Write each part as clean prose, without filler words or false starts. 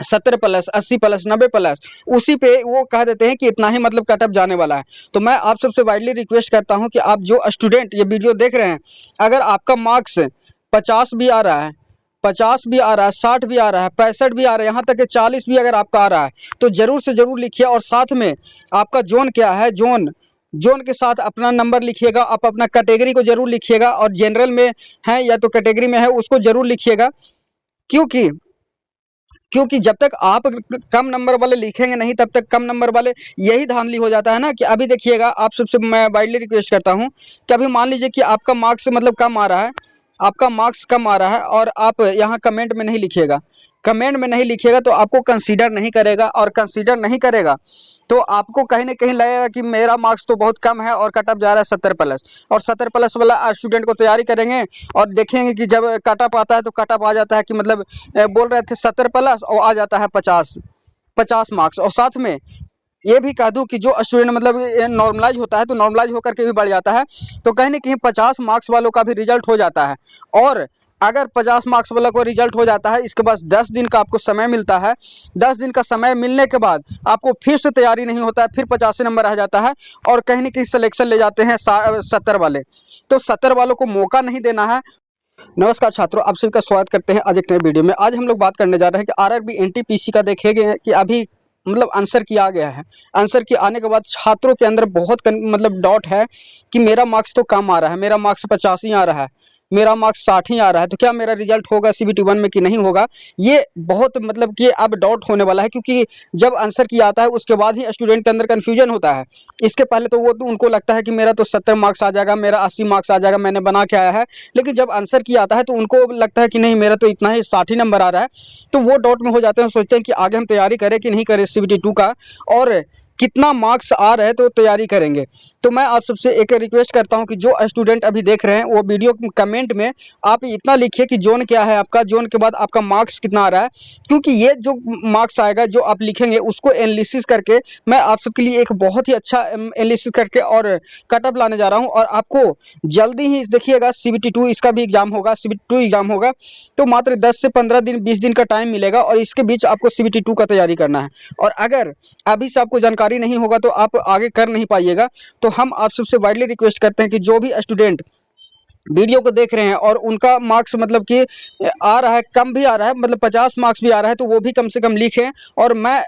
70 plus, 80 plus, 90 plus, उसी पे वो कह देते हैं कि इतना ही मतलब कट ऑफ जाने वाला है। तो मैं आप सबसे वाइडली रिक्वेस्ट करता हूं कि आप जो स्टूडेंट ये वीडियो देख रहे हैं, अगर आपका मार्क्स 50 भी आ रहा है, 50 भी आ रहा है, 60 भी आ रहा है, 65 भी आ रहा है, यहाँ तक कि 40 भी अगर आपका आ रहा है, तो जरूर से जरूर लिखिए। और साथ में आपका जोन क्या है, जोन जोन के साथ अपना नंबर लिखिएगा। आप अपना कैटेगरी को जरूर लिखिएगा, और जनरल में है या तो कैटेगरी में है उसको जरूर लिखिएगा। क्योंकि क्योंकि जब तक आप कम नंबर वाले लिखेंगे नहीं, तब तक कम नंबर वाले, यही धांधली हो जाता है ना कि अभी देखिएगा, आप सबसे मैं वाइडली रिक्वेस्ट करता हूं कि अभी मान लीजिए कि आपका मार्क्स मतलब कम आ रहा है, आपका मार्क्स कम आ रहा है, और आप यहाँ कमेंट में नहीं लिखिएगा। कमेंट में नहीं लिखिएगा तो आपको कंसीडर नहीं करेगा, और कंसीडर नहीं करेगा तो आपको कहीं ना कहीं लगेगा कि मेरा मार्क्स तो बहुत कम है और कट ऑफ जा रहा है 70 प्लस। और 70 प्लस वाला स्टूडेंट को तैयारी करेंगे, और देखेंगे कि जब कट ऑफ आता है तो कट ऑफ आ जाता है कि मतलब बोल रहे थे 70 प्लस, और आ जाता है 50 मार्क्स। और साथ में ये भी कह दूं कि जो स्टूडेंट मतलब नॉर्मलाइज होता है तो नॉर्मलाइज होकर के भी बढ़ जाता है, तो कहीं ना कहीं 50 मार्क्स वालों का भी रिजल्ट हो जाता है। और अगर 50 मार्क्स वाला को रिजल्ट हो जाता है, इसके बाद 10 दिन का आपको समय मिलता है। 10 दिन का समय मिलने के बाद आपको फिर से तैयारी नहीं होता है, फिर 50 नंबर आ जाता है, और कहीं ना कहीं सिलेक्शन ले जाते हैं 70 वाले। तो 70 वालों को मौका नहीं देना है। नमस्कार छात्रों, आप सभी का स्वागत करते हैं आज एक नए वीडियो में। आज हम लोग बात करने जा रहे हैं कि आरआरबी एनटीपीसी का देखेंगे कि अभी मतलब आंसर की आ गया है। आंसर की आने के बाद छात्रों के अंदर बहुत मतलब डाउट है कि मेरा मार्क्स तो कम आ रहा है, मेरा मार्क्स 50 ही आ रहा है, मेरा मार्क्स 60 ही आ रहा है, तो क्या मेरा रिजल्ट होगा सीबीटी 1 में कि नहीं होगा। ये बहुत मतलब कि अब डाउट होने वाला है, क्योंकि जब आंसर की आता है उसके बाद ही स्टूडेंट के अंदर कन्फ्यूजन होता है। इसके पहले तो वो तो उनको लगता है कि मेरा तो 70 मार्क्स आ जाएगा, मेरा 80 मार्क्स आ जाएगा, मैंने बना के आया है। लेकिन जब आंसर की आता है तो उनको लगता है कि नहीं, मेरा तो इतना ही 60 ही नंबर आ रहा है। तो वो डाउट में हो जाते हैं, सोचते हैं कि आगे हम तैयारी करें कि नहीं करें सीबीटी 2 का, और कितना मार्क्स आ रहे हैं तो तैयारी करेंगे। तो मैं आप सबसे एक रिक्वेस्ट करता हूं कि जो स्टूडेंट अभी देख रहे हैं वो वीडियो कमेंट में आप इतना लिखिए कि जोन क्या है आपका, जोन के बाद आपका मार्क्स कितना आ रहा है। क्योंकि ये जो मार्क्स आएगा जो आप लिखेंगे उसको एनालिसिस करके मैं आप सबके लिए एक बहुत ही अच्छा एनालिसिस करके और कट ऑफ लाने जा रहा हूं। और आपको जल्दी ही देखिएगा सीबीटी 2 इसका भी एग्जाम होगा, सीबीटी 2 एग्जाम होगा, तो मात्र 10 से 15 दिन 20 दिन का टाइम मिलेगा, और इसके बीच आपको सीबीटी 2 का तैयारी करना है। और अगर अभी से आपको जानकारी नहीं होगा तो आप आगे कर नहीं पाइएगा। तो हम आप सबसे वाइडली रिक्वेस्ट करते हैं कि जो भी स्टूडेंट वीडियो को देख रहे हैं और उनका मार्क्स मतलब कि आ रहा है, कम भी आ रहा है, मतलब 50 मार्क्स भी आ रहा है, तो वो भी कम से कम लिखें। और मैं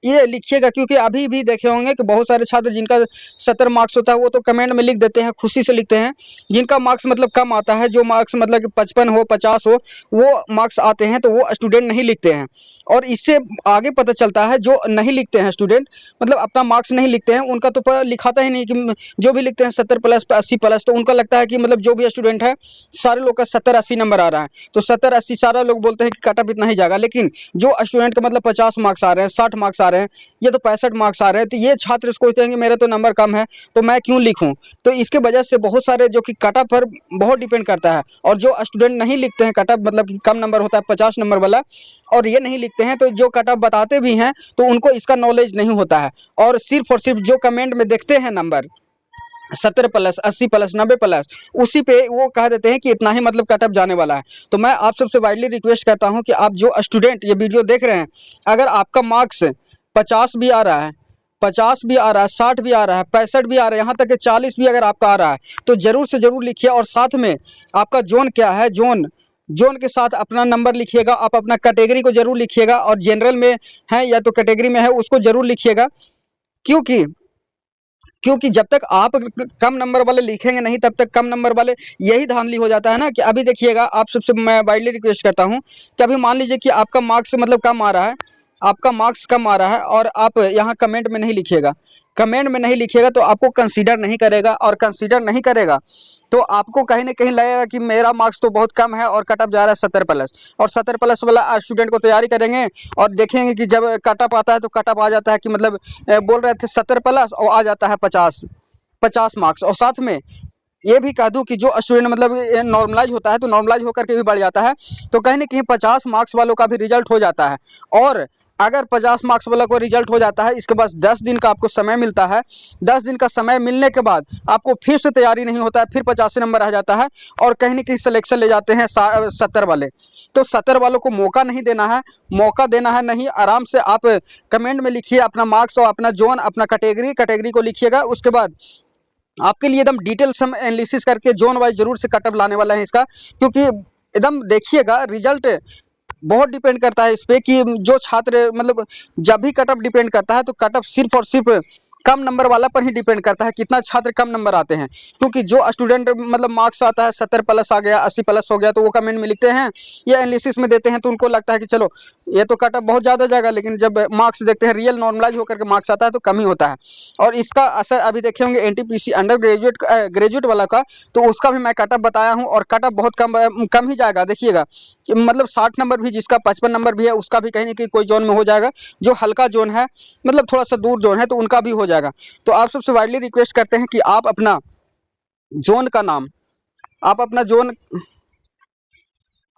ये लिखिएगा, क्योंकि अभी भी देखे होंगे कि बहुत सारे छात्र जिनका 70 मार्क्स होता है वो तो कमेंट में लिख देते हैं, खुशी से लिखते हैं। जिनका मार्क्स मतलब कम आता है, जो मार्क्स मतलब कि 55 हो 50 हो, वो मार्क्स आते हैं, तो वो स्टूडेंट नहीं लिखते हैं। और इससे आगे पता चलता है जो नहीं लिखते हैं स्टूडेंट, मतलब अपना मार्क्स नहीं लिखते हैं, उनका तो लिखाता ही नहीं कि जो भी लिखते हैं 70 प्लस 80 प्लस, तो उनका लगता है कि मतलब जो भी स्टूडेंट है सारे लोग का 70-80 नंबर आ रहा है, तो 70-80 सारा लोग बोलते हैं कि कट ऑफ इतना ही जाएगा। लेकिन जो स्टूडेंट का मतलब 50 मार्क्स आ रहे हैं, 60 मार्क्स आ रहे हैं, ये तो 65 मार्क्स आ रहे हैं, तो ये छात्र सोचते हैं कि मेरे तो नंबर कम है, तो मैं क्यों लिखूं। तो इसके वजह से बहुत सारे जो कि कट ऑफ पर बहुत डिपेंड करता है। और जो स्टूडेंट नहीं लिखते हैं कट ऑफ, मतलब कि कम नंबर होता है 50 नंबर वाला, और ये नहीं लिखते हैं, तो जो कट ऑफ बताते भी हैं तो उनको इसका नॉलेज नहीं होता है। और सिर्फ जो कमेंट में देखते हैं नंबर 70 प्लस, 80 प्लस, 90 प्लस, उसी पे वो कह देते हैं कि इतना ही मतलब कट ऑफ जाने वाला है। तो मैं आप सबसे वाइडली रिक्वेस्ट करता हूं कि आप जो स्टूडेंट ये वीडियो देख रहे हैं, अगर आपका मार्क्स 50 भी आ रहा है, 50 भी आ रहा है, 60 भी आ रहा है, 65 भी आ रहा है, यहाँ तक कि 40 भी अगर आपका आ रहा है, तो जरूर से जरूर लिखिए। और साथ में आपका जोन क्या है, जोन के साथ अपना नंबर लिखिएगा। आप अपना कैटेगरी को जरूर लिखिएगा, और जनरल में है या तो कैटेगरी में है उसको जरूर लिखिएगा। क्योंकि क्योंकि जब तक आप कम नंबर वाले लिखेंगे नहीं, तब तक कम नंबर वाले, यही धांधली हो जाता है ना कि अभी देखिएगा, आप सबसे मैं वाइडली रिक्वेस्ट करता हूं कि अभी मान लीजिए कि आपका मार्क्स मतलब कम आ रहा है, आपका मार्क्स कम आ रहा है, और आप यहाँ कमेंट में नहीं लिखिएगा। कमेंट में नहीं लिखिएगा तो आपको कंसीडर नहीं करेगा, और कंसीडर नहीं करेगा तो आपको कहीं ना कहीं लगेगा कि मेरा मार्क्स तो बहुत कम है और कट ऑफ जा रहा है 70 प्लस। और 70 प्लस वाला स्टूडेंट को तैयारी करेंगे, और देखेंगे कि जब कट ऑफ आता है तो कट ऑफ आ जाता है कि मतलब बोल रहे थे 70 प्लस, और आ जाता है 50 मार्क्स। और साथ में ये भी कह दूं कि जो स्टूडेंट मतलब नॉर्मलाइज होता है तो नॉर्मलाइज होकर के भी बढ़ जाता है, तो कहीं ना कहीं 50 मार्क्स वालों का भी रिजल्ट हो जाता है। और अगर 50 मार्क्स वाला को रिजल्ट हो जाता है, इसके बाद 10 दिन का आपको समय मिलता है। 10 दिन का समय मिलने के बाद आपको फिर से तैयारी नहीं होता है, फिर 85 नंबर आ जाता है और कहीं ना कहीं सिलेक्शन ले जाते हैं 70 वाले। तो 70 वालों को मौका नहीं देना है, मौका देना है नहीं। आराम से आप कमेंट में लिखिए अपना मार्क्स और अपना जोन, अपना कैटेगरी को लिखिएगा। उसके बाद आपके लिए एकदम डिटेल सम एनालिसिस करके जोन वाइज जरूर से कटअप लाने वाला है इसका, क्योंकि एकदम देखिएगा रिजल्ट बहुत डिपेंड करता है इस पे कि जो छात्र मतलब जब भी कट ऑफ डिपेंड करता है तो कट ऑफ सिर्फ और सिर्फ कम नंबर वाला पर ही डिपेंड करता है, कितना छात्र कम नंबर आते हैं। क्योंकि जो स्टूडेंट मतलब मार्क्स आता है 70 प्लस आ गया, 80 प्लस हो गया, तो वो कमेंट में लिखते हैं या एनालिसिस में देते हैं, तो उनको लगता है कि चलो ये तो कट ऑफ बहुत ज़्यादा जाएगा, लेकिन जब मार्क्स देखते हैं रियल नॉर्मलाइज होकर के मार्क्स आता है तो कम ही होता है। और इसका असर अभी देखे होंगे एनटीपीसी अंडर ग्रेजुएट वाला का, तो उसका भी मैं कट ऑफ बताया हूँ और कट ऑफ बहुत कम ही जाएगा। देखिएगा कि मतलब 60 नंबर भी, जिसका 55 नंबर भी है, उसका भी कहीं ना कहीं कोई जोन में हो जाएगा। जो हल्का जोन है मतलब थोड़ा सा दूर जोन है, तो उनका भी हो जाएगा। तो आप सबसे वाइडली रिक्वेस्ट करते हैं कि आप अपना जोन का नाम, आप अपना जोन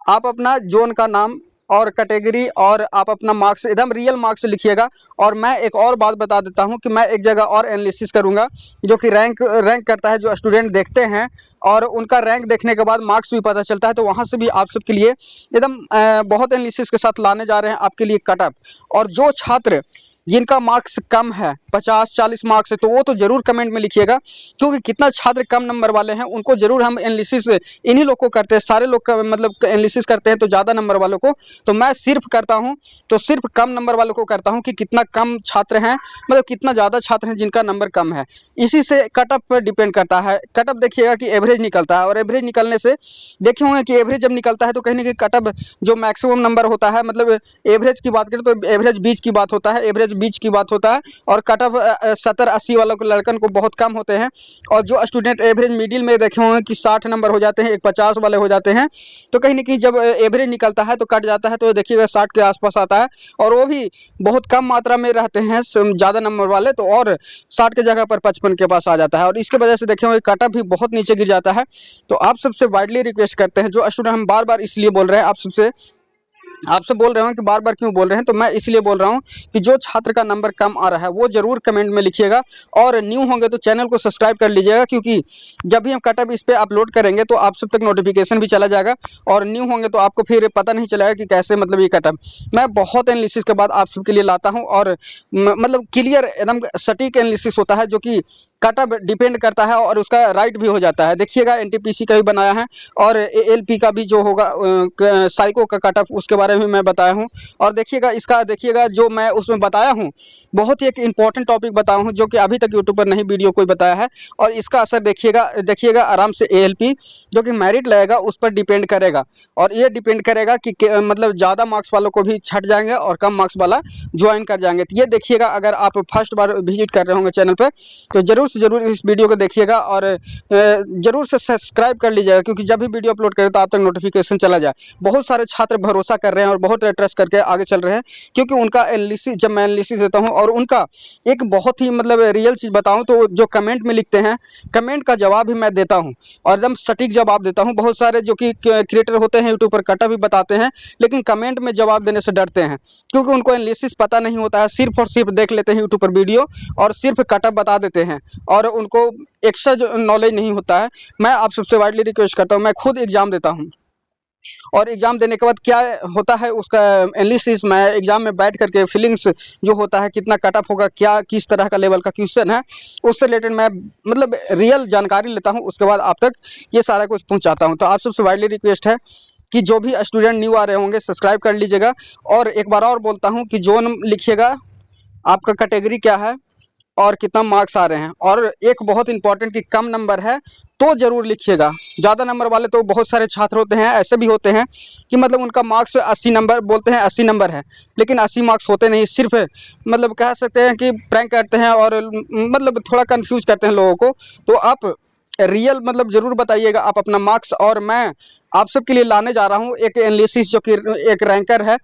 आप अपना जोन का नाम और कैटेगरी और आप अपना मार्क्स एकदम रियल मार्क्स लिखिएगा। और मैं एक और बात बता देता हूं कि मैं एक जगह और एनालिसिस करूंगा जो कि रैंक करता है, जो स्टूडेंट देखते हैं और उनका रैंक देखने के बाद मार्क्स भी पता चलता है। तो वहां से भी आप सबके लिए एकदम बहुत एनालिसिस के साथ लाने जा रहे हैं आपके लिए कट ऑफ। और जो छात्र जिनका मार्क्स कम है, 50-40 मार्क्स है, तो वो तो जरूर कमेंट में लिखिएगा, क्योंकि कितना छात्र कम नंबर वाले हैं उनको जरूर हम एनालिसिस इन्हीं लोग को करते हैं। सारे लोग का मतलब एनालिसिस करते हैं तो ज़्यादा नंबर वालों को, तो मैं सिर्फ करता हूं तो सिर्फ कम नंबर वालों को करता हूं कि कितना कम छात्र हैं, मतलब कितना ज़्यादा छात्र हैं जिनका नंबर कम है। इसी से कटअप पर डिपेंड करता है। कटअप देखिएगा कि एवरेज निकलता है, और एवरेज निकलने से देखे होंगे कि एवरेज जब निकलता है तो कहीं ना कहीं कटअप जो मैक्सिमम नंबर होता है, मतलब एवरेज की बात करें तो एवरेज बीच की बात होता है, एवरेज बीच की बात होता है। और कटअप 70-80 वालों को लड़कन को बहुत कम होते हैं। और जो स्टूडेंट एवरेज मिडिल में देखे होंगे कि 60 नंबर हो जाते हैं, एक 50 वाले हो जाते हैं, तो कहीं ना कहीं जब एवरेज निकलता है तो कट जाता है, तो देखिएगा 60 के आसपास आता है। और वो भी बहुत कम मात्रा में रहते हैं ज़्यादा नंबर वाले, तो और 60 के जगह पर 55 के पास आ जाता है, और इसके वजह से देखे होंगे कटअप भी बहुत नीचे गिर जाता है। तो आप सबसे वाइडली रिक्वेस्ट करते हैं, जो स्टूडेंट हम बार बार इसलिए बोल रहे हैं आपसे बोल रहे हो कि बार बार क्यों बोल रहे हैं, तो मैं इसलिए बोल रहा हूं कि जो छात्र का नंबर कम आ रहा है वो जरूर कमेंट में लिखिएगा। और न्यू होंगे तो चैनल को सब्सक्राइब कर लीजिएगा, क्योंकि जब भी हम कटअप इस पर अपलोड करेंगे तो आप सब तक नोटिफिकेशन भी चला जाएगा। और न्यू होंगे तो आपको फिर पता नहीं चलेगा कि कैसे मतलब ये कटअप मैं बहुत एनालिसिस के बाद आप सबके लिए लाता हूँ। और मतलब क्लियर एकदम सटीक एनालिसिस होता है, जो कि कटअप डिपेंड करता है और उसका राइट भी हो जाता है। देखिएगा एनटीपीसी का भी बनाया है, और एएलपी का भी जो होगा साइको का कटअप, उसके बारे में मैं बताया हूँ। और देखिएगा जो मैं उसमें बताया हूँ, बहुत ही एक इंपॉर्टेंट टॉपिक बताया हूँ जो कि अभी तक यूट्यूब पर नहीं वीडियो कोई बताया है। और इसका असर देखिएगा आराम से। एएलपी जो कि मेरिट लगेगा उस पर डिपेंड करेगा, और ये डिपेंड करेगा कि मतलब ज़्यादा मार्क्स वालों को भी छट जाएंगे और कम मार्क्स वाला ज्वाइन कर जाएंगे। तो ये देखिएगा, अगर आप फर्स्ट बार विजिट कर रहे होंगे चैनल पर तो जरूर से जरूर इस वीडियो को देखिएगा, और जरूर से सब्सक्राइब कर लीजिएगा, क्योंकि जब भी वीडियो अपलोड करें तो आप तक नोटिफिकेशन चला जाए। बहुत सारे छात्र भरोसा कर रहे हैं और बहुत ट्रस्ट करके आगे चल रहे हैं, क्योंकि उनका एनालिसिस जब मैं एनालिसिस देता हूं, और उनका एक बहुत ही मतलब रियल चीज़ बताऊं तो जो कमेंट में लिखते हैं, कमेंट का जवाब भी मैं देता हूं और एकदम सटीक जवाब देता हूं। बहुत सारे जो कि क्रिएटर होते हैं यूट्यूब पर कटा भी बताते हैं, लेकिन कमेंट में जवाब देने से डरते हैं, क्योंकि उनको एनालिसिस पता नहीं होता है। सिर्फ और सिर्फ देख लेते हैं यूट्यूब पर वीडियो और सिर्फ कटअप बता देते हैं, और उनको एक्स्ट्रा जो नॉलेज नहीं होता है। मैं आप सबसे वाइडली रिक्वेस्ट करता हूं, मैं खुद एग्जाम देता हूं, और एग्जाम देने के बाद क्या होता है उसका एनालिसिस मैं एग्जाम में बैठ करके फीलिंग्स जो होता है, कितना कट ऑफ होगा, क्या किस तरह का लेवल का क्वेश्चन है, उससे रिलेटेड मैं मतलब रियल जानकारी लेता हूं। उसके बाद आप तक ये सारा कुछ पहुंचाता हूं। तो आप सबसे वाइडली रिक्वेस्ट है कि जो भी स्टूडेंट न्यू आ रहे होंगे सब्सक्राइब कर लीजिएगा। और एक बार और बोलता हूँ कि जोन लिखिएगा, आपका कैटेगरी क्या है और कितना मार्क्स आ रहे हैं, और एक बहुत इंपॉर्टेंट कि कम नंबर है तो जरूर लिखिएगा। ज़्यादा नंबर वाले तो बहुत सारे छात्र होते हैं, ऐसे भी होते हैं कि मतलब उनका मार्क्स 80 नंबर बोलते हैं, 80 नंबर है, लेकिन 80 मार्क्स होते नहीं। सिर्फ मतलब कह सकते हैं कि प्रैंक करते हैं और मतलब थोड़ा कंफ्यूज करते हैं लोगों को। तो आप रियल मतलब ज़रूर बताइएगा आप अपना मार्क्स, और मैं आप सबके लिए लाने जा रहा हूँ एक एनालिसिस जो कि एक रैंकर है,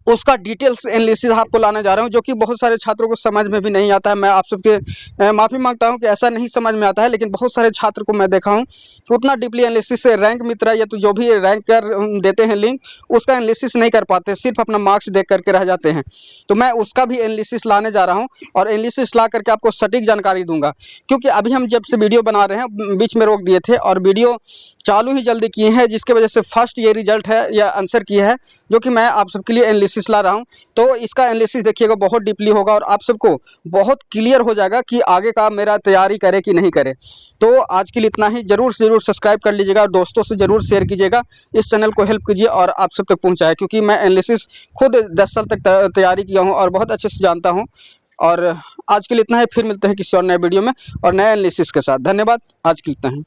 उसका डिटेल्स एनालिसिस आपको लाने जा रहा हूँ, जो कि बहुत सारे छात्रों को समझ में भी नहीं आता है। मैं आप सबके माफ़ी मांगता हूँ कि ऐसा नहीं समझ में आता है, लेकिन बहुत सारे छात्र को मैं देखा हूँ कि उतना डीपली एनालिसिस से रैंक मित्रा या तो जो भी रैंक कर देते हैं लिंक, उसका एनालिसिस नहीं कर पाते, सिर्फ अपना मार्क्स देख करके रह जाते हैं। तो मैं उसका भी एनालिसिस लाने जा रहा हूँ और एनालिसिस ला करके आपको सटीक जानकारी दूंगा। क्योंकि अभी हम जब से वीडियो बना रहे हैं, बीच में रोक दिए थे और वीडियो चालू ही जल्दी किए हैं, जिसकी वजह से फर्स्ट ये रिजल्ट है या आंसर की है, जो कि मैं आप सबके लिए एनालिसिस ला रहा हूँ। तो इसका एनालिसिस देखिएगा, बहुत डीपली होगा और आप सबको बहुत क्लियर हो जाएगा कि आगे का मेरा तैयारी करे कि नहीं करे। तो आज के लिए इतना ही। जरूर से जरूर सब्सक्राइब कर लीजिएगा और दोस्तों से जरूर शेयर कीजिएगा, इस चैनल को हेल्प कीजिए और आप सब तक पहुँचाए, क्योंकि मैं एनालिसिस खुद 10 साल तक तैयारी किया हूँ और बहुत अच्छे से जानता हूँ। और आज के लिए इतना ही, फिर मिलते हैं किसी और नए वीडियो में और नए एनालिसिस के साथ। धन्यवाद, आज के लिए इतना ही।